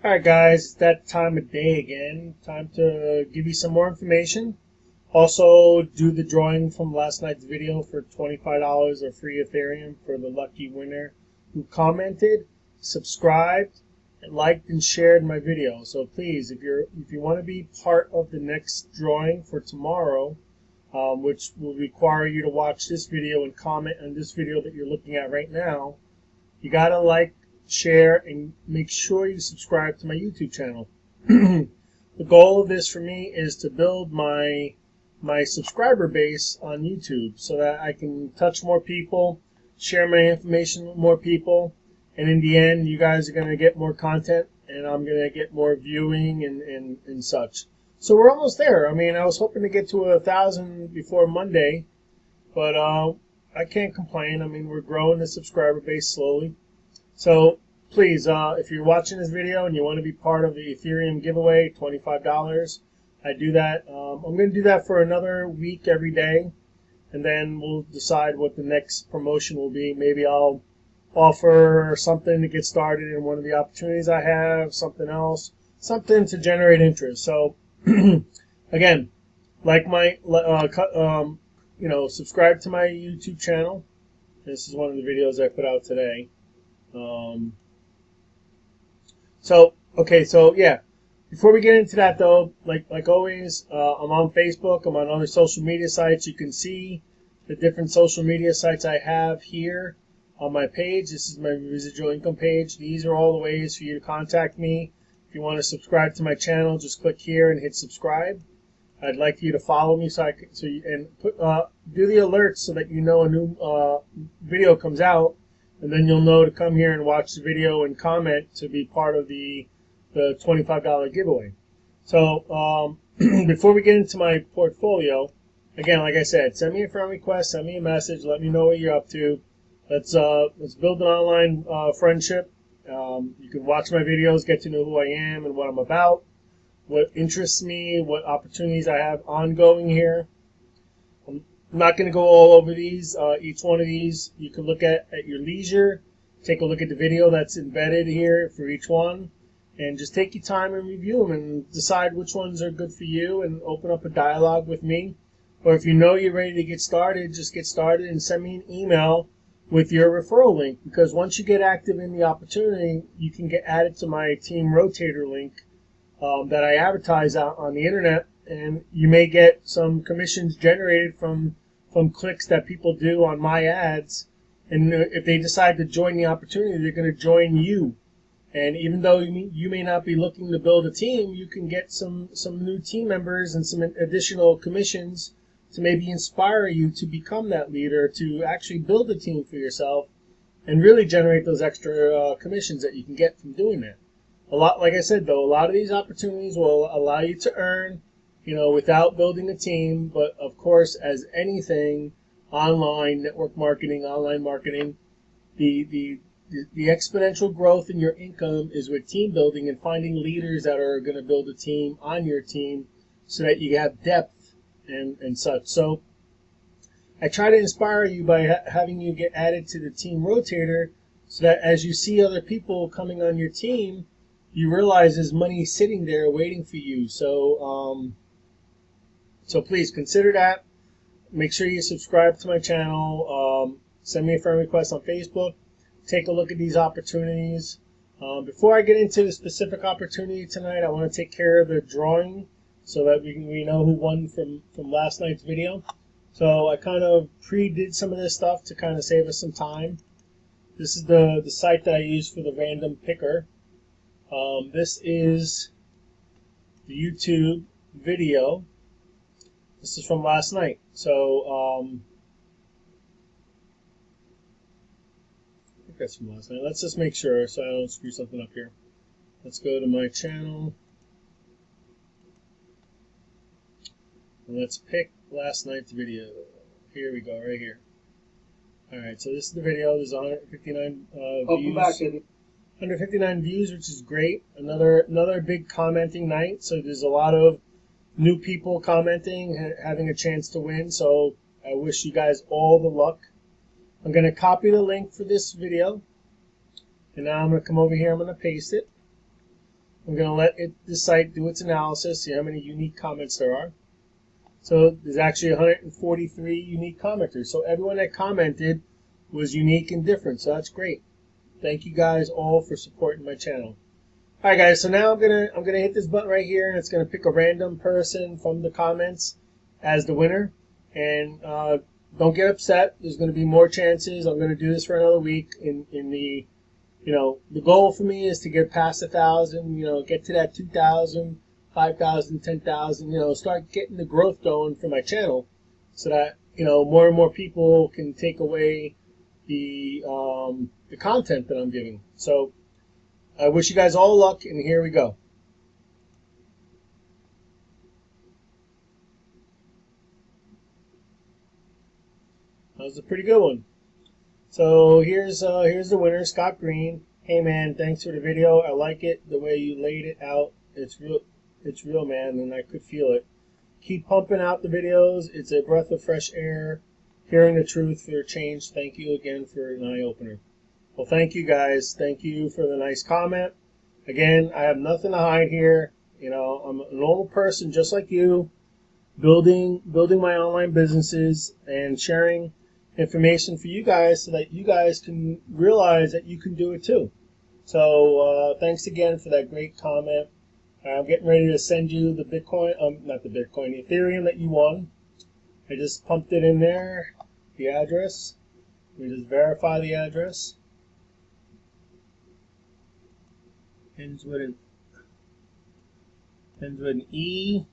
Alright guys, it's that time of day again. Time to give you some more information. Also do the drawing from last night's video for $25 of free Ethereum for the lucky winner who commented, subscribed, and liked and shared my video. So please, if you want to be part of the next drawing for tomorrow, which will require you to watch this video and comment on this video that you're looking at right now, you gotta like, share, and make sure you subscribe to my YouTube channel. The goal of this for me is to build my subscriber base on YouTube so that I can touch more people, share my information with more people, and in the end you guys are going to get more content and I'm going to get more viewing and such. So we're almost there. I mean, I was hoping to get to 1,000 before Monday, but I can't complain. I mean, we're growing the subscriber base slowly. So please, if you're watching this video and you want to be part of the Ethereum giveaway, $25, I do that. I'm going to do that for another week every day, and then we'll decide what the next promotion will be. Maybe I'll offer something to get started in one of the opportunities I have, something else, something to generate interest. So again, like my, subscribe to my YouTube channel. This is one of the videos I put out today. So yeah. Before we get into that, though, like always, I'm on Facebook. I'm on other social media sites. You can see the different social media sites I have here on my page. This is my residual income page. These are all the ways for you to contact me. If you want to subscribe to my channel, just click here and hit subscribe. I'd like you to follow me do the alerts so that you know a new video comes out, and then you'll know to come here and watch the video and comment to be part of the $25 giveaway. So before we get into my portfolio, again, like I said, send me a friend request, send me a message, let me know what you're up to. Let's build an online friendship. You can watch my videos, get to know who I am and what I'm about, what interests me, what opportunities I have ongoing here. I'm not going to go all over these. Each one of these you can look at your leisure. Take a look at the video that's embedded here for each one, and just take your time and review them and decide which ones are good for you and open up a dialogue with me. Or if you know you're ready to get started, just get started and send me an email with your referral link, because once you get active in the opportunity, you can get added to my Team Rotator link that I advertise out on the internet, and you may get some commissions generated from clicks that people do on my ads. And if they decide to join the opportunity, they're going to join you. And even though you may not be looking to build a team, you can get some new team members and some additional commissions to maybe inspire you to become that leader, to actually build a team for yourself and really generate those extra commissions that you can get from doing that. Like I said, though, a lot of these opportunities will allow you to earn, without building a team. But of course, as anything, online network marketing, online marketing, the exponential growth in your income is with team building and finding leaders that are going to build a team on your team so that you have depth and such. So I try to inspire you by having you get added to the Team Rotator so that as you see other people coming on your team, you realize there's money sitting there waiting for you. So please consider that. Make sure you subscribe to my channel. Send me a friend request on Facebook. Take a look at these opportunities. Before I get into the specific opportunity tonight, I want to take care of the drawing so that we know who won from last night's video. So I kind of pre-did some of this stuff to kind of save us some time. This is the site that I use for the random picker. This is the YouTube video. This is from last night. So I think that's from last night. Let's just make sure so I don't screw something up here. Let's go to my channel. And let's pick last night's video. Here we go, right here. Alright, so this is the video. There's 159 views. Back, Eddie. 159 views, which is great. Another big commenting night. So there's a lot of new people commenting, having a chance to win. So I wish you guys all the luck. I'm going to copy the link for this video. And now I'm going to come over here. I'm going to paste it. I'm going to let the site do its analysis, see how many unique comments there are. So there's actually 143 unique commenters. So everyone that commented was unique and different. So that's great. Thank you guys all for supporting my channel. All right, guys. So now I'm gonna hit this button right here, and it's gonna pick a random person from the comments as the winner. And don't get upset. There's gonna be more chances. I'm gonna do this for another week. In the the goal for me is to get past 1,000. Get to that 2,000, 5,000, 10,000. Start getting the growth going for my channel, so that more and more people can take away the content that I'm giving. So I wish you guys all luck, and here we go. That was a pretty good one. So here's the winner, Scott Green. Hey man, thanks for the video. I like it the way you laid it out. It's real, man, and I could feel it. Keep pumping out the videos. It's a breath of fresh air. Hearing the truth for a change. Thank you again for an eye opener. Well, thank you guys. Thank you for the nice comment. Again, I have nothing to hide here. I'm a normal person just like you, building my online businesses and sharing information for you guys so that you guys can realize that you can do it too. So thanks again for that great comment. I'm getting ready to send you the Bitcoin, not the Bitcoin, the Ethereum that you won. I just pumped it in there, the address. We just verify the address. Ends with an E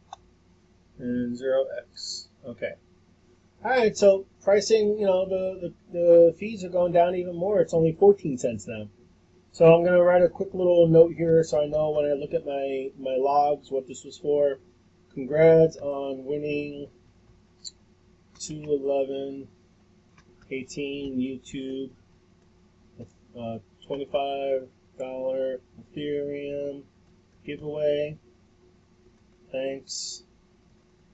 and 0x. Okay. All right. So pricing, the fees are going down even more. It's only 14 cents now. So I'm gonna write a quick little note here so I know when I look at my logs what this was for. Congrats on winning 211 18 YouTube, $25 Ethereum giveaway. Thanks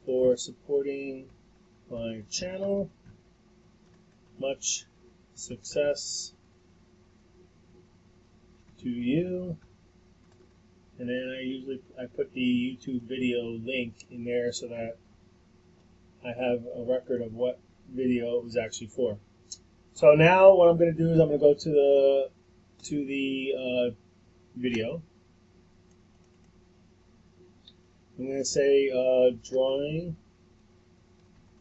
for supporting my channel. Much success to you. And then I put the YouTube video link in there so that I have a record of what video it was actually for. So now what I'm going to do is I'm going to go to the video. I'm going to say drawing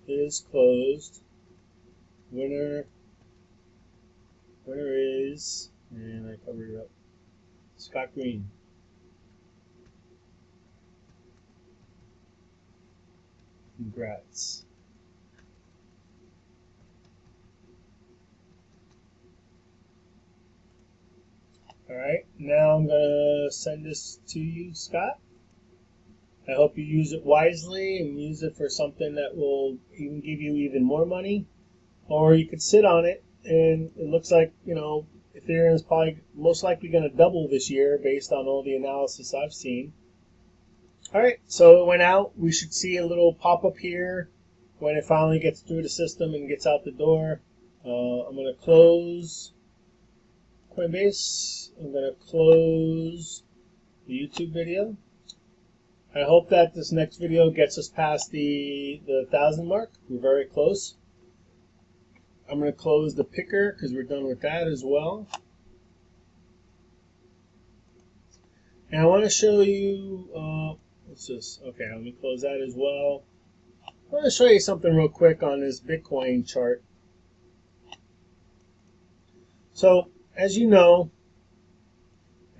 is closed. Winner is, and I covered it up, Scott Green. Congrats. Alright, now I'm going to send this to you, Scott. I hope you use it wisely and use it for something that will even give you even more money. Or you could sit on it, and it looks like, Ethereum is probably most likely going to double this year based on all the analysis I've seen. Alright, so it went out. We should see a little pop-up here when it finally gets through the system and gets out the door. I'm going to close Coinbase. I'm going to close the YouTube video. I hope that this next video gets us past the 1,000 mark. We're very close. I'm going to close the picker because we're done with that as well. And I want to show you, okay, let me close that as well. I want to show you something real quick on this Bitcoin chart. So, as you know,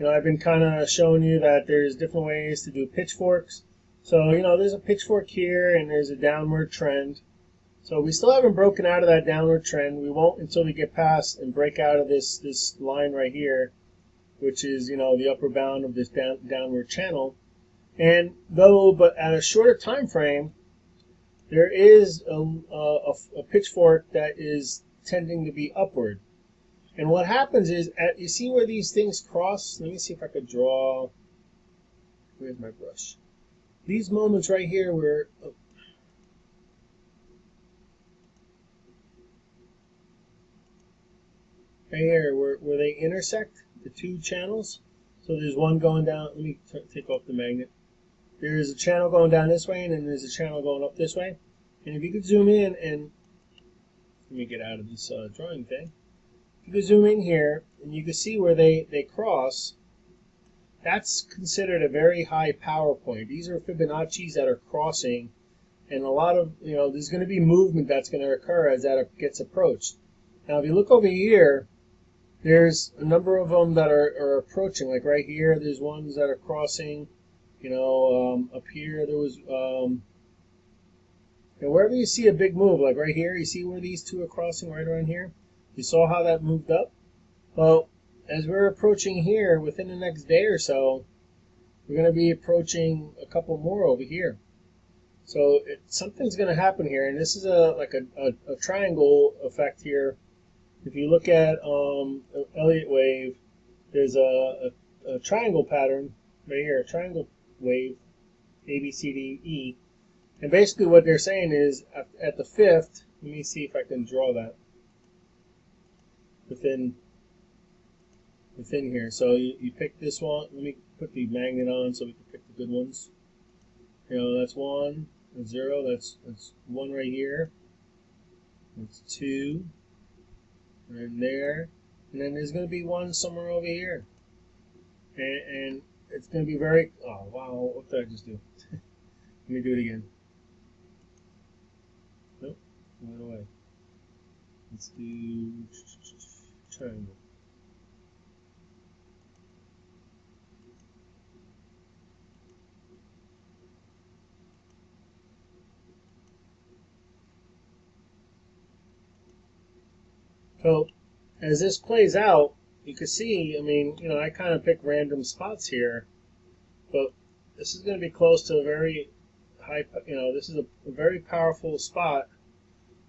I've been kind of showing you that there's different ways to do pitchforks. So, there's a pitchfork here and there's a downward trend. So we still haven't broken out of that downward trend. We won't until we get past and break out of this line right here, which is, the upper bound of this downward channel. And but at a shorter time frame, there is a pitchfork that is tending to be upward. And what happens is, you see where these things cross? Let me see if I could draw. Where's my brush? These moments right here where, right here, where they intersect, the two channels. So there's one going down. Let me take off the magnet. There's a channel going down this way, and then there's a channel going up this way. And if you could zoom in and let me get out of this drawing thing. If you could zoom in here, and you can see where they cross. That's considered a very high power point. These are Fibonacci's that are crossing, and a lot of, there's going to be movement that's going to occur as that gets approached. Now, if you look over here, there's a number of them that are approaching. Like right here, there's ones that are crossing. Up here there was, wherever you see a big move, like right here, you see where these two are crossing right around here? You saw how that moved up? Well, as we're approaching here, within the next day or so, we're going to be approaching a couple more over here. So something's going to happen here, and this is like a triangle effect here. If you look at Elliott wave, there's a triangle pattern right here, a triangle wave, A, B, C, D, E. And basically what they're saying is at the fifth, let me see if I can draw that within here. So you pick this one. Let me put the magnet on so we can pick the good ones. That's 1, that's 0, that's 1 right here. That's 2, and there. And then there's going to be 1 somewhere over here. And it's going to be very, oh wow, what did I just do? Let me do it again. Nope, it went away. Let's do triangle. So as this plays out, you can see, I kind of pick random spots here, but this is going to be close to a very high, this is a very powerful spot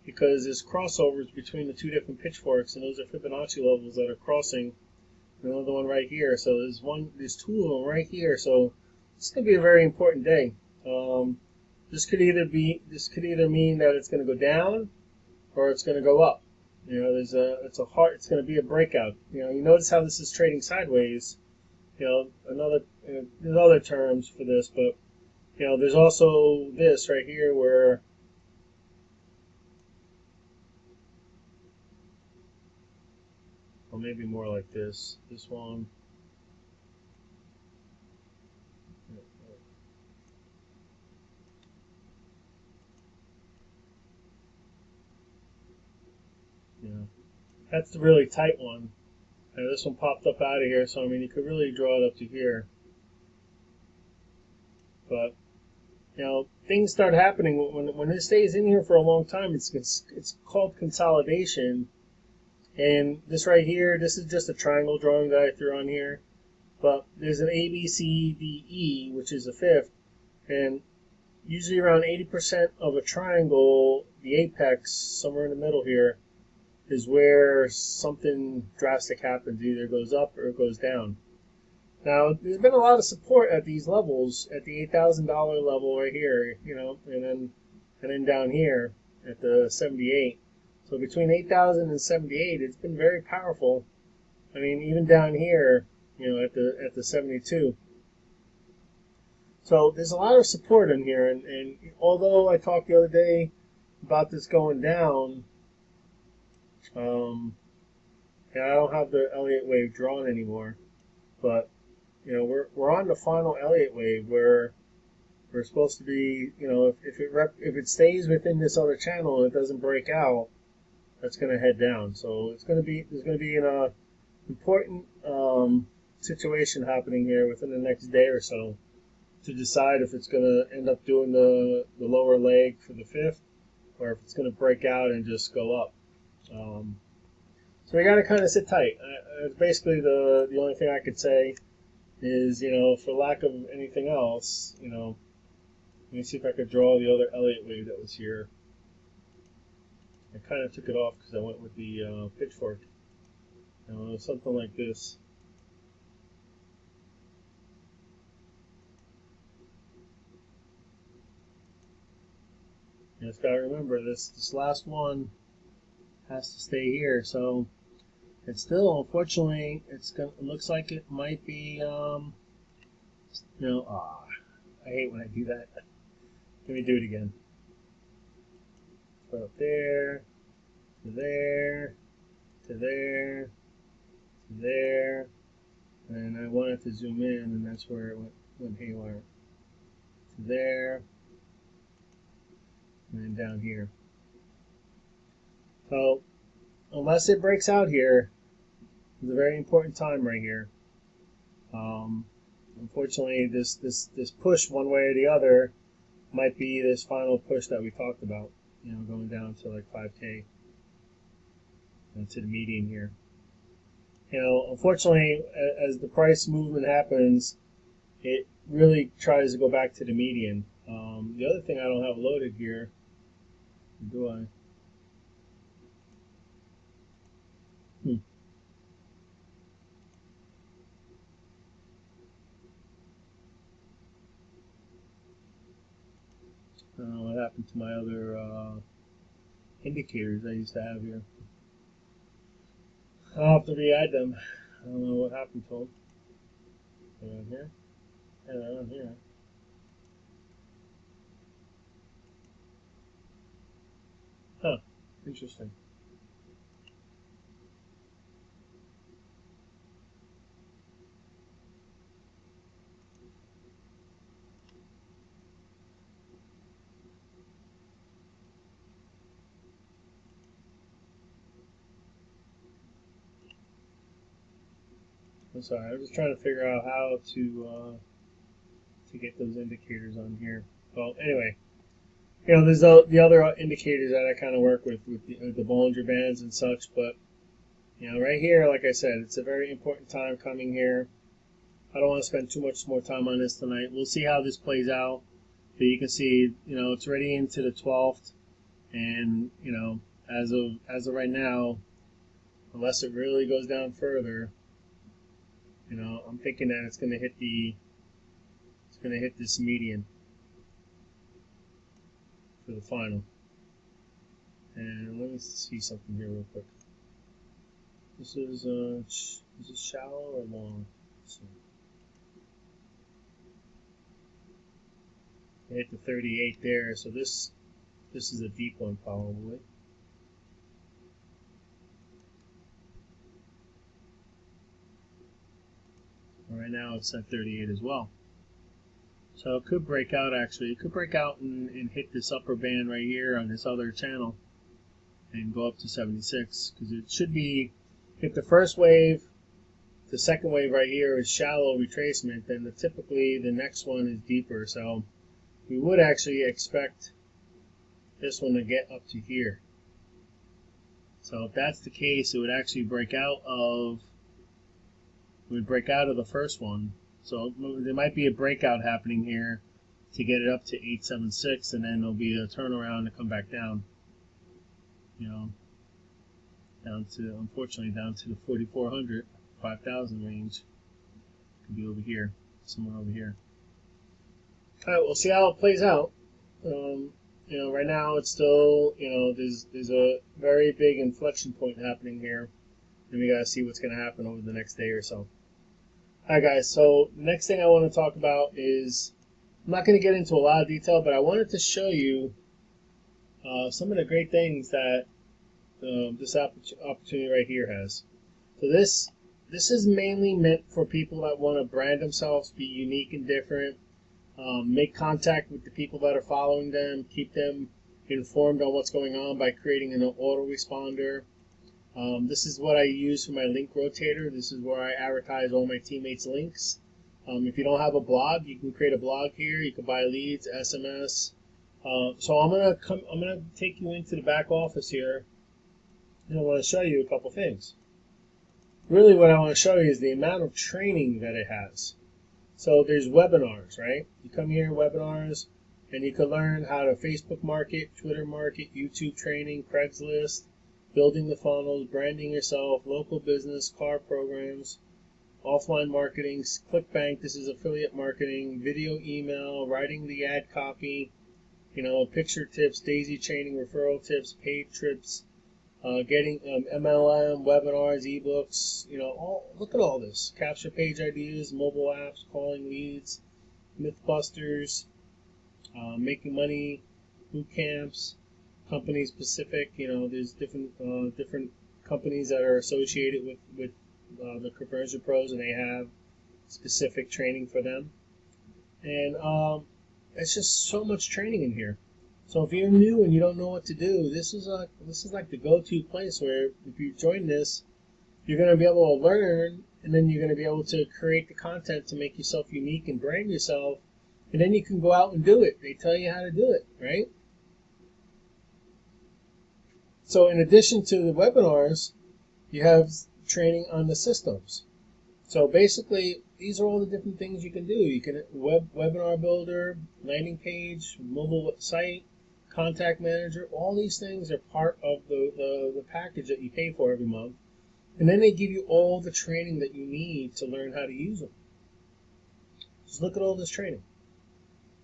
because there's crossovers between the two different pitchforks, and those are Fibonacci levels that are crossing. Another one right here, so there's 2 of them right here, so it's going to be a very important day. This could either mean that it's going to go down or it's going to go up. It's going to be a breakout. You notice how this is trading sideways. There's other terms for this, but there's also this right here where or maybe more like this one. That's the really tight one. And this one popped up out of here, so you could really draw it up to here. But things start happening when it stays in here for a long time. It's called consolidation. And this right here, this is just a triangle drawing that I threw on here. But there's an A, B, C, D, E, which is a fifth. And usually around 80% of a triangle, the apex, somewhere in the middle here, is where something drastic happens. It either goes up or it goes down. Now, there's been a lot of support at these levels, at the $8,000 level right here, and then down here at the 78. So between 8,000 and 78, it's been very powerful. Even down here, at the 72. So there's a lot of support in here, and although I talked the other day about this going down, I don't have the Elliott wave drawn anymore, but we're on the final Elliott wave where we're supposed to be. If it stays within this other channel and it doesn't break out, that's going to head down. So there's going to be an important situation happening here within the next day or so to decide if it's going to end up doing the lower leg for the fifth, or if it's going to break out and just go up. So we got to kind of sit tight. Basically, the only thing I could say is, for lack of anything else, let me see if I could draw the other Elliott wave that was here. I kind of took it off because I went with the pitchfork. Something like this. You just got to remember this last one has to stay here. So It's still, unfortunately, it looks like it might be, I hate when I do that. Let me do it again. Go up there, to there, to there, to there, and I wanted to zoom in, and that's where it went haywire. To there, and then down here. So, unless it breaks out here, it's a very important time right here. Unfortunately, this push one way or the other might be this final push that we talked about. Going down to like 5K and to the median here. Unfortunately, as the price movement happens, it really tries to go back to the median. The other thing I don't have loaded here, do I? I don't know what happened to my other indicators I used to have here. I'll have to re-add them. I don't know what happened to them. Around here? And around here. Huh. Interesting. I'm sorry, I was just trying to figure out how to get those indicators on here. Well, anyway, there's the other indicators that I kind of work with the Bollinger Bands and such, but right here, like I said, it's a very important time coming here. I don't want to spend too much more time on this tonight. We'll see how this plays out. But you can see, it's already into the 12th, and as of right now, unless it really goes down further, I'm thinking that it's going to hit this median for the final. And let me see something here real quick. This is shallow or long? Let's see. I hit the 38 there, so this is a deep one probably. Right now it's at 38 as well. So it could break out actually. It could break out and hit this upper band right here on this other channel and go up to 76, because it should be, if the first wave, the second wave right here is shallow retracement, then typically the next one is deeper. So we would actually expect this one to get up to here. So if that's the case, it would actually break out of the first one. So there might be a breakout happening here to get it up to 876, and then there'll be a turnaround to come back down. Unfortunately, down to the 4,400, 5,000 range. Could be over here, somewhere over here. All right, we'll see how it plays out. Right now it's still, there's a very big inflection point happening here, and we gotta see what's gonna happen over the next day or so. All right, guys. So the next thing I want to talk about is, I'm not going to get into a lot of detail, but I wanted to show you some of the great things that this opportunity right here has. So this is mainly meant for people that want to brand themselves, be unique and different, make contact with the people that are following them, keep them informed on what's going on by creating an autoresponder. This is what I use for my link rotator. This is where I advertise all my teammates' links. If you don't have a blog, you can create a blog here. You can buy leads, SMS. So I'm gonna take you into the back office here, and I want to show you a couple things. Really, what I want to show you is the amount of training that it has. So there's webinars, right? You come here, webinars, and you can learn how to Facebook market, Twitter market, YouTube training, Craigslist, building the funnels, branding yourself, local business, car programs, offline marketing, ClickBank, this is affiliate marketing, video email, writing the ad copy, picture tips, daisy chaining, referral tips, paid trips, getting MLM, webinars, ebooks, look at all this. Capture page ideas, mobile apps, calling leads, Mythbusters, making money, boot camps, company specific. There's different companies that are associated with the conversion pros, and they have specific training for them. And it's just so much training in here. So if you're new and you don't know what to do, this is like the go-to place where if you join this, you're going to be able to learn, and then you're going to be able to create the content to make yourself unique and brand yourself, and then you can go out and do it. They tell you how to do it, right? So in addition to the webinars, you have training on the systems. So basically, these are all the different things you can do. You can webinar builder, landing page, mobile site, contact manager. All these things are part of the package that you pay for every month. And then they give you all the training that you need to learn how to use them. Just look at all this training.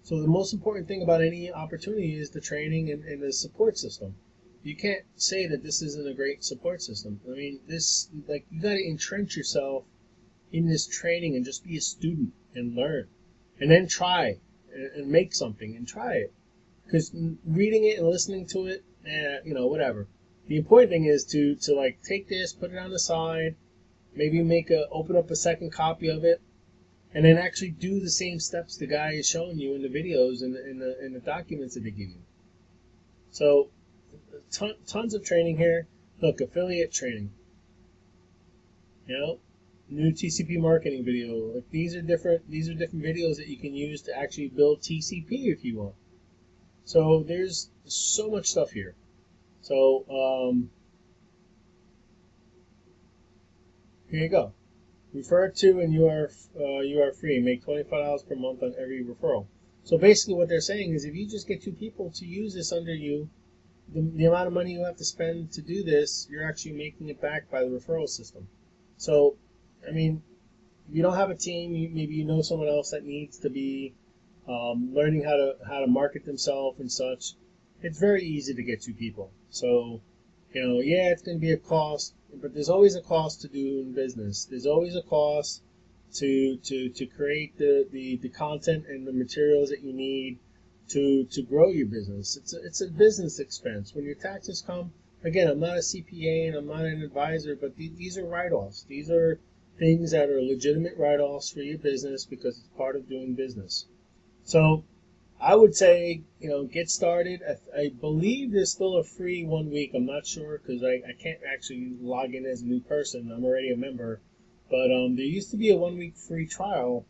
So the most important thing about any opportunity is the training and the support system. You can't say that this isn't a great support system. I mean, you got to entrench yourself in this training and just be a student and learn, and then try and make something and try it. Because reading it and listening to it, whatever. The important thing is to like take this, put it on the side, maybe open up a second copy of it, and then actually do the same steps the guy is showing you in the videos and in the documents that they give you. So tons of training here. Look, affiliate training. New TCP marketing video. Like these are different videos that you can use to actually build TCP if you want. So there's so much stuff here. So here you go. Refer to and you are free. Make $25 per month on every referral. So basically what they're saying is if you just get 2 people to use this under you, the amount of money you have to spend to do this, you're actually making it back by the referral system. So, I mean, if you don't have a team, maybe you know someone else that needs to be learning how to market themselves and such. It's very easy to get 2 people. So, yeah, it's going to be a cost, but there's always a cost to doing business. There's always a cost to create the content and the materials that you need to grow your business. It's a business expense. When your taxes come, again, I'm not a CPA and I'm not an advisor, but these are write-offs. These are things that are legitimate write-offs for your business because it's part of doing business. So I would say, get started. I believe there's still a free 1 week. I'm not sure because I can't actually log in as a new person. I'm already a member. But there used to be a 1 week free trial,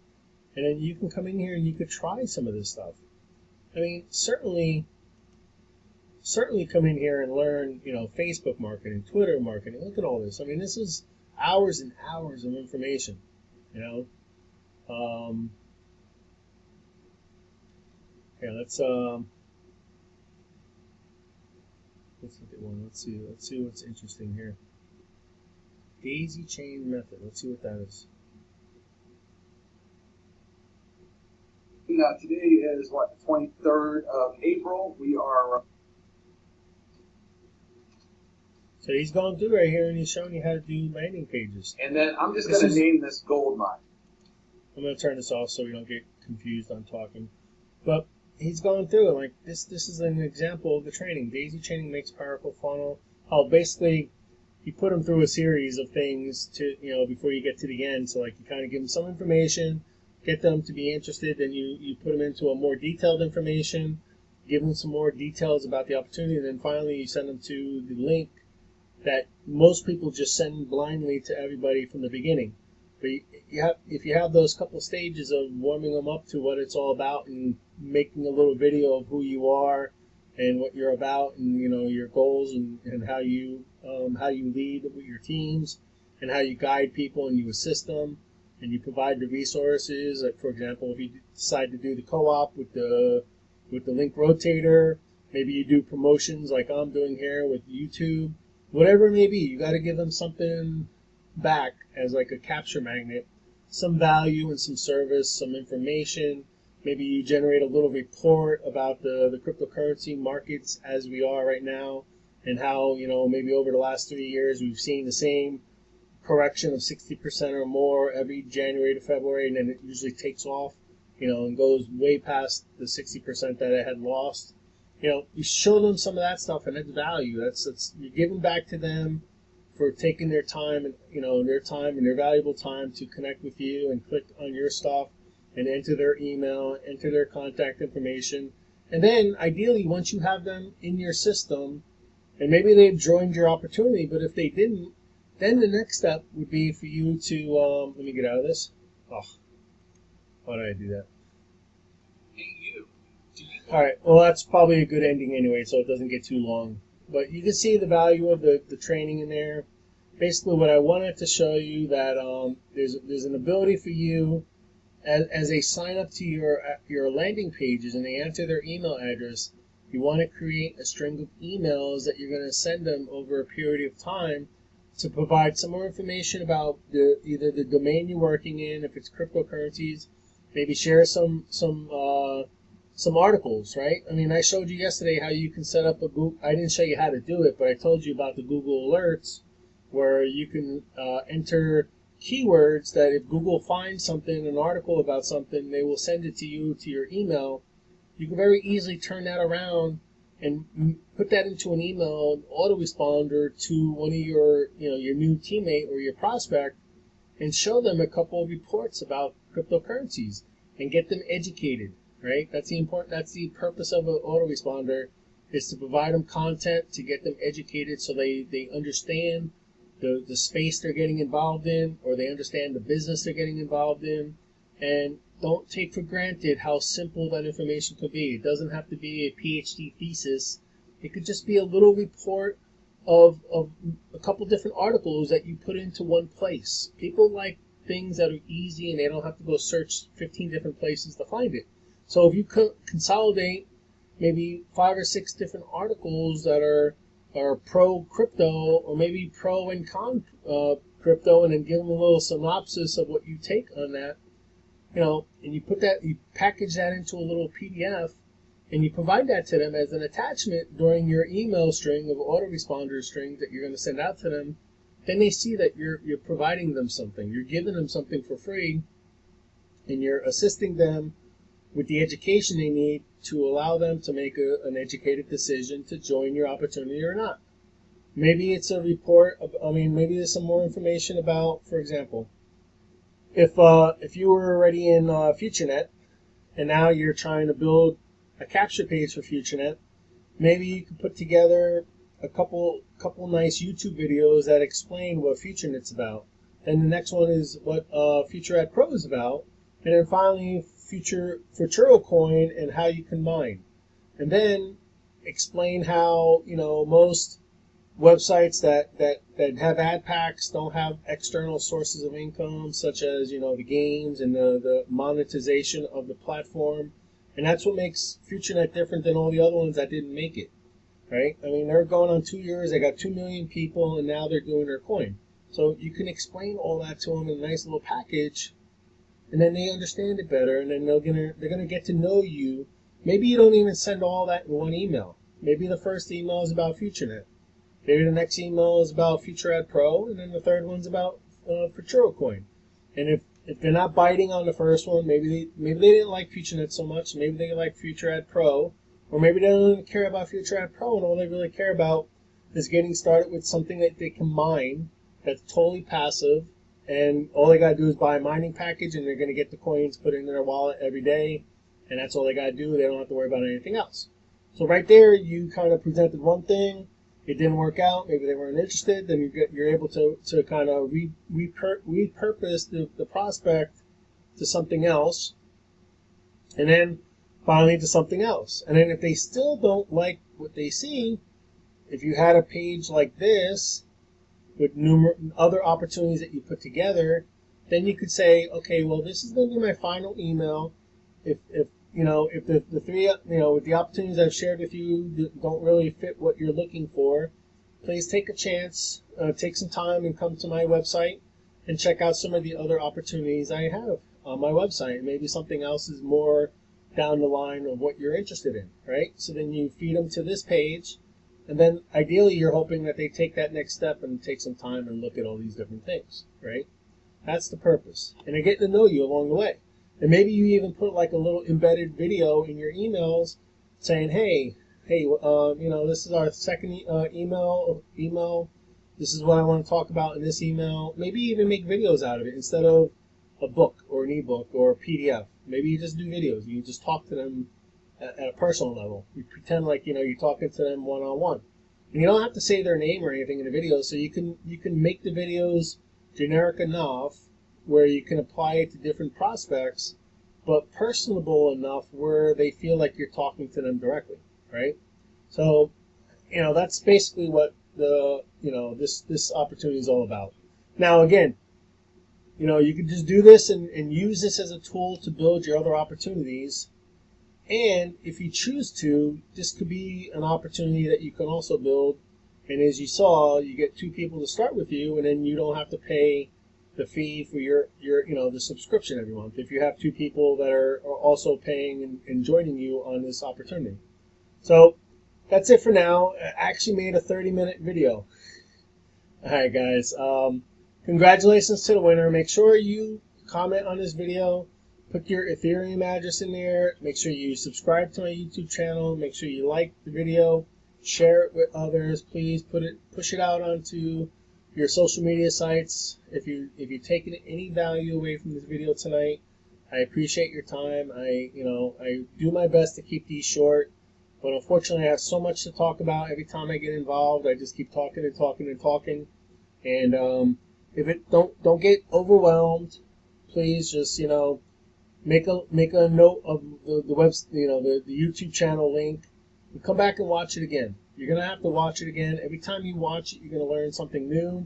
and then you can come in here and you could try some of this stuff. I mean, certainly come in here and learn, Facebook marketing, Twitter marketing. Look at all this. I mean, this is hours and hours of information, Yeah, let's look at one. Let's see what's interesting here. Daisy chain method. Let's see what that is. Today is the 23rd of April. We are. So he's going through right here and he's showing you how to do landing pages. And then I'm just going to name this gold mine. I'm going to turn this off so we don't get confused on talking. But he's going through it like this. This is an example of the training. Daisy chaining makes powerful funnel. Basically, you put them through a series of things to before you get to the end. So like you kind of give them some information, get them to be interested, then you put them into a more detailed information, give them some more details about the opportunity, and then finally you send them to the link that most people just send blindly to everybody from the beginning. But if you have those couple stages of warming them up to what it's all about and making a little video of who you are and what you're about and your goals and how you lead with your teams and how you guide people and you assist them and you provide the resources. Like for example, if you decide to do the co-op with the link Rotator, maybe you do promotions like I'm doing here with YouTube. Whatever it may be, you got to give them something back as like a capture magnet, some value and some service, some information. Maybe you generate a little report about the cryptocurrency markets as we are right now. and how, maybe over the last 3 years we've seen the same correction of 60% or more every January to February, and then it usually takes off, and goes way past the 60% that it had lost. You show them some of that stuff, and it's value. That's you're giving back to them for taking their time and their valuable time to connect with you and click on your stuff and enter their email, enter their contact information, and then ideally once you have them in your system, and maybe they've joined your opportunity, but if they didn't, then the next step would be for you to let me get out of this. Oh, why did I do that? Hey, you. All right. Well, that's probably a good ending anyway, so it doesn't get too long. But you can see the value of the training in there. Basically, what I wanted to show you that there's an ability for you as they sign up to your landing pages and they enter their email address. You want to create a string of emails that you're going to send them over a period of time to provide some more information about either the domain you're working in, if it's cryptocurrencies, maybe share some articles, right? I mean, I showed you yesterday how you can set up a Google. I didn't show you how to do it, but I told you about the Google Alerts, where you can enter keywords that if Google finds something, an article about something, they will send it to you to your email. You can very easily turn that around and put that into an email, an autoresponder to one of your new teammate or your prospect, and show them a couple of reports about cryptocurrencies and get them educated. Right? That's the purpose of an autoresponder, is to provide them content to get them educated so they understand the space they're getting involved in, or they understand the business they're getting involved in, and don't take for granted how simple that information could be. It doesn't have to be a PhD thesis. It could just be a little report of a couple different articles that you put into one place. People like things that are easy and they don't have to go search 15 different places to find it. So if you consolidate maybe 5 or 6 different articles that are pro crypto, or maybe pro and con crypto, and then give them a little synopsis of what you take on that, and you package that into a little PDF, and you provide that to them as an attachment during your email string of autoresponder strings that you're going to send out to them, then they see that you're providing them something. You're giving them something for free, and you're assisting them with the education they need to allow them to make an educated decision to join your opportunity or not. Maybe it's a report. Maybe there's some more information about, for example, if you were already in FutureNet and now you're trying to build a capture page for FutureNet, maybe you could put together a couple nice YouTube videos that explain what FutureNet's about. Then the next one is what FutureNet Pro is about, and then finally Futuro Coin and how you can mine, and then explain how most websites that have ad packs don't have external sources of income, such as the games and the monetization of the platform, and that's what makes FutureNet different than all the other ones that didn't make it. Right? I mean, they're going on 2 years. They got 2 million people, and now they're doing their coin. So you can explain all that to them in a nice little package, and then they understand it better, and then they're gonna get to know you. Maybe you don't even send all that in one email. Maybe the first email is about FutureNet. Maybe the next email is about FutureNet Pro, and then the third one's about Futuro Coin. And if they're not biting on the first one, maybe they didn't like FutureNet so much. Maybe they like FutureNet Pro, or maybe they don't even care about FutureNet Pro, and all they really care about is getting started with something that they can mine that's totally passive, and all they got to do is buy a mining package, and they're going to get the coins put in their wallet every day, and that's all they got to do. They don't have to worry about anything else. So right there, you kind of presented one thing. It didn't work out. Maybe they weren't interested. Then you're able to kind of repurpose the prospect to something else, and then finally to something else. And then if they still don't like what they see, if you had a page like this with other opportunities that you put together, then you could say, okay, well, this is going to be my final email. If the three, with the opportunities I've shared with you don't really fit what you're looking for, please take a chance, take some time and come to my website and check out some of the other opportunities I have on my website. Maybe something else is more down the line of what you're interested in, right? So then you feed them to this page, And then ideally you're hoping that they take that next step and take some time and look at all these different things, right? That's the purpose. And they're getting to know you along the way. And maybe you even put like a little embedded video in your emails saying, hey, this is our second email. This is what I want to talk about in this email. Maybe even make videos out of it instead of a book or an ebook or a PDF. Maybe you just do videos. You just talk to them at a personal level. You pretend like you're talking to them one on one. And you don't have to say their name or anything in the video. So you can make the videos generic enough where you can apply it to different prospects, but personable enough where they feel like you're talking to them directly, right? So, that's basically what this opportunity is all about. Now, again, you can just do this and use this as a tool to build your other opportunities. And if you choose to, this could be an opportunity that you can also build. And as you saw, you get 2 people to start with you, and then you don't have to pay the fee for your the subscription every month if you have 2 people that are also paying and joining you on this opportunity. So that's it for now. I actually made a 30-minute video. All right, guys. Congratulations to the winner. Make sure you comment on this video. Put your Ethereum address in there. Make sure you subscribe to my YouTube channel. Make sure you like the video. Share it with others. Please push it out onto your social media sites. If you've taken any value away from this video tonight, I appreciate your time. I do my best to keep these short, but unfortunately I have so much to talk about. Every time I get involved, I just keep talking and talking and talking. And if it don't get overwhelmed, please just make a note of the web, the YouTube channel link, and come back and watch it again. You're going to have to watch it again. Every time you watch it, you're going to learn something new.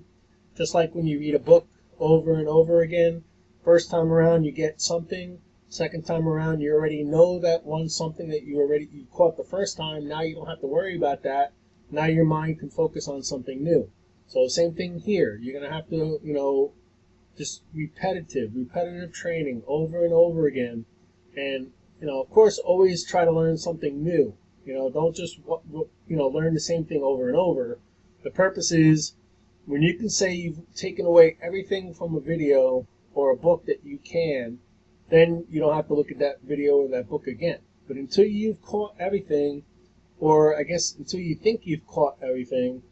Just like when you read a book over and over again. First time around, you get something. Second time around, you already know that one something that you caught the first time. Now you don't have to worry about that. Now your mind can focus on something new. So same thing here. You're going to have to, just repetitive training over and over again. And, of course, always try to learn something new. Don't just, learn the same thing over and over. The purpose is when you can say you've taken away everything from a video or a book that you can, then you don't have to look at that video or that book again. But until you've caught everything, or I guess until you think you've caught everything,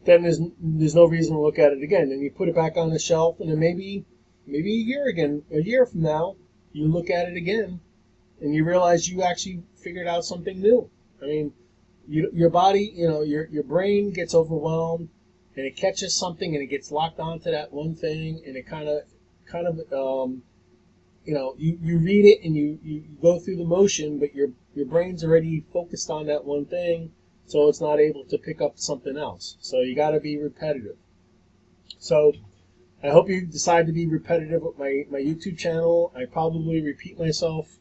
then there's no reason to look at it again. And you put it back on the shelf, and then maybe a year from now, you look at it again, and you realize you actually figured out something new. I mean, your body, your brain gets overwhelmed, and it catches something, and it gets locked onto that one thing, and it kind of you read it and you go through the motion, but your brain's already focused on that one thing, so it's not able to pick up something else. So you got to be repetitive. So I hope you decide to be repetitive with my YouTube channel. I probably repeat myself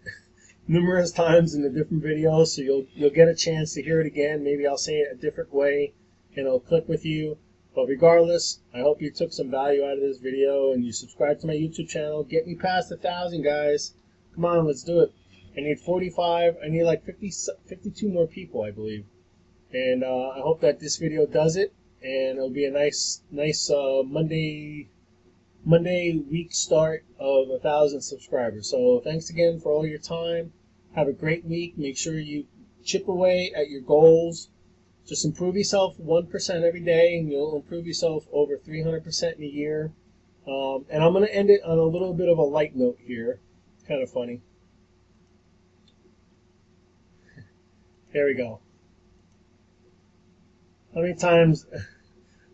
numerous times in the different videos, so you'll get a chance to hear it again. Maybe I'll say it a different way, and it'll click with you. But regardless, I hope you took some value out of this video and you subscribe to my YouTube channel. Get me past 1,000, guys. Come on, let's do it. I need 45. I need like 52 more people, I believe. And I hope that this video does it. And it'll be a nice Monday week start of 1,000 subscribers. So thanks again for all your time. Have a great week. Make sure you chip away at your goals. Just improve yourself 1% every day, and you'll improve yourself over 300% in a year. And I'm going to end it on a little bit of a light note here. Kind of funny. There we go. How many times?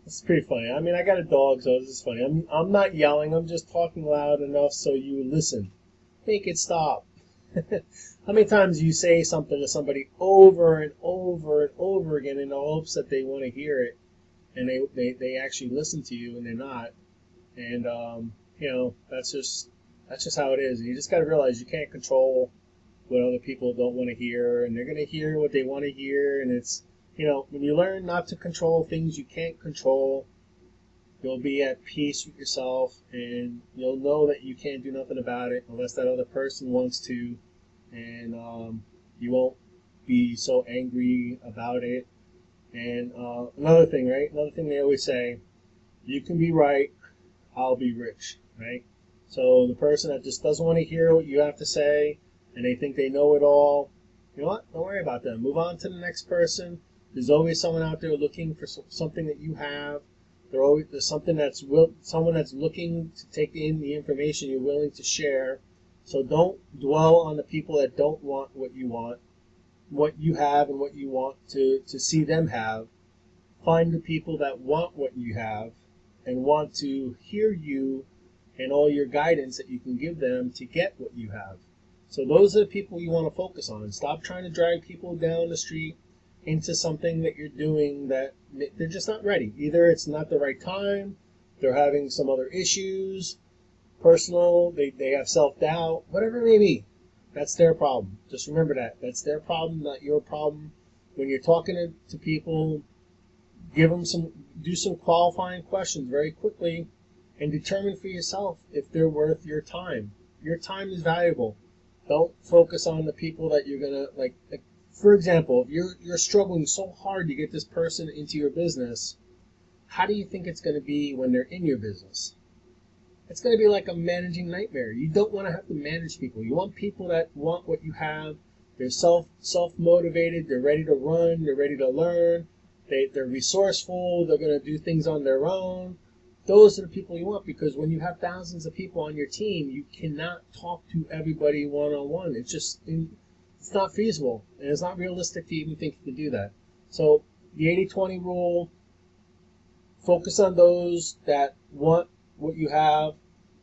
It's pretty funny. I mean, I got a dog, so this is funny. I'm not yelling. I'm just talking loud enough so you listen. Make it stop. How many times do you say something to somebody over and over and over again in the hopes that they want to hear it, and they actually listen to you, and they're not? And that's just how it is. And you just got to realize you can't control what other people don't want to hear, and they're going to hear what they want to hear. And it's when you learn not to control things you can't control, you'll be at peace with yourself, and you'll know that you can't do nothing about it unless that other person wants to. And you won't be so angry about it. And another thing, right? Another thing they always say, you can be right, I'll be rich, right? So the person that just doesn't want to hear what you have to say and they think they know it all, you know what? Don't worry about them. Move on to the next person. There's always someone out there looking for something that you have. There's something someone that's looking to take in the information you're willing to share. So don't dwell on the people that don't want what you have and what you want to see them have. Find the people that want what you have and want to hear you and all your guidance that you can give them to get what you have. So those are the people you want to focus on. Stop trying to drag people down the street into something that you're doing that they're just not ready. Either it's not the right time, they're having some other issues, personal, they have self-doubt, whatever it may be. That's their problem. Just remember that. That's their problem, not your problem. When you're talking to people, do some qualifying questions very quickly and determine for yourself if they're worth your time. Your time is valuable. Don't focus on the people that you're gonna like for example, if you're struggling so hard to get this person into your business, how do you think it's going to be when they're in your business? It's going to be like a managing nightmare. You don't want to have to manage people. You want people that want what you have. They're self motivated. They're ready to run. They're ready to learn. They're resourceful. They're going to do things on their own. Those are the people you want, because when you have thousands of people on your team, you cannot talk to everybody one-on-one. It's not feasible, and it's not realistic to even think you can do that. So the 80-20 rule, focus on those that want what you have.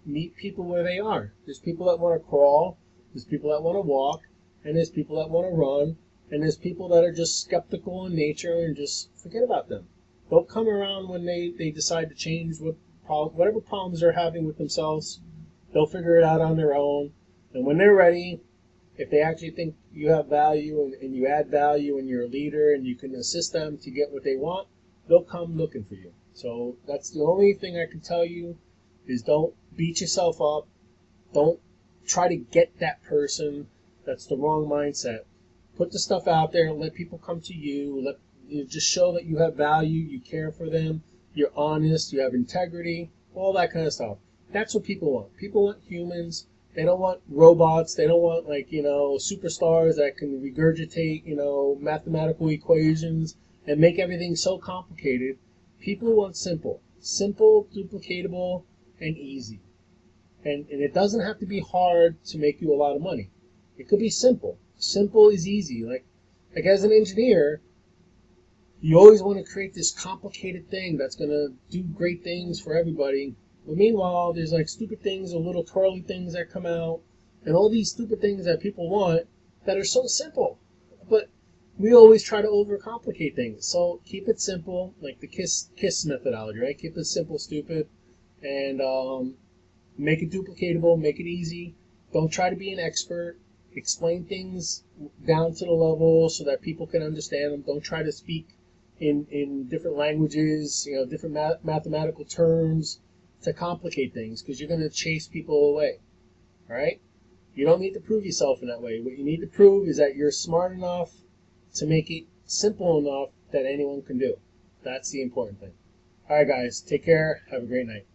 Meet people where they are. There's people that want to crawl, there's people that want to walk, and there's people that want to run, and there's people that are just skeptical in nature and just forget about them. Don't come around when they decide to change whatever problems they're having with themselves. They'll figure it out on their own, and when they're ready, if they actually think you have value and you add value and you're a leader and you can assist them to get what they want, they'll come looking for you. So that's the only thing I can tell you is don't beat yourself up. Don't try to get that person. That's the wrong mindset. Put the stuff out there and let people come to you. Just show that you have value, you care for them, you're honest, you have integrity, all that kind of stuff. That's what people want. People want humans. They don't want robots. They don't want superstars that can regurgitate, mathematical equations and make everything so complicated. People want simple, duplicatable, and easy. And it doesn't have to be hard to make you a lot of money. It could be simple. Simple is easy. Like as an engineer, you always want to create this complicated thing that's going to do great things for everybody. But meanwhile, there's stupid things or little twirly things that come out, and all these stupid things that people want that are so simple. But we always try to overcomplicate things. So keep it simple, like the KISS methodology, right? Keep it simple, stupid, and make it duplicatable, make it easy. Don't try to be an expert. Explain things down to the level so that people can understand them. Don't try to speak in different languages, different mathematical terms to complicate things, because you're going to chase people away. All right? You don't need to prove yourself in that way. What you need to prove is that you're smart enough to make it simple enough that anyone can do. That's the important thing. All right, guys. Take care. Have a great night.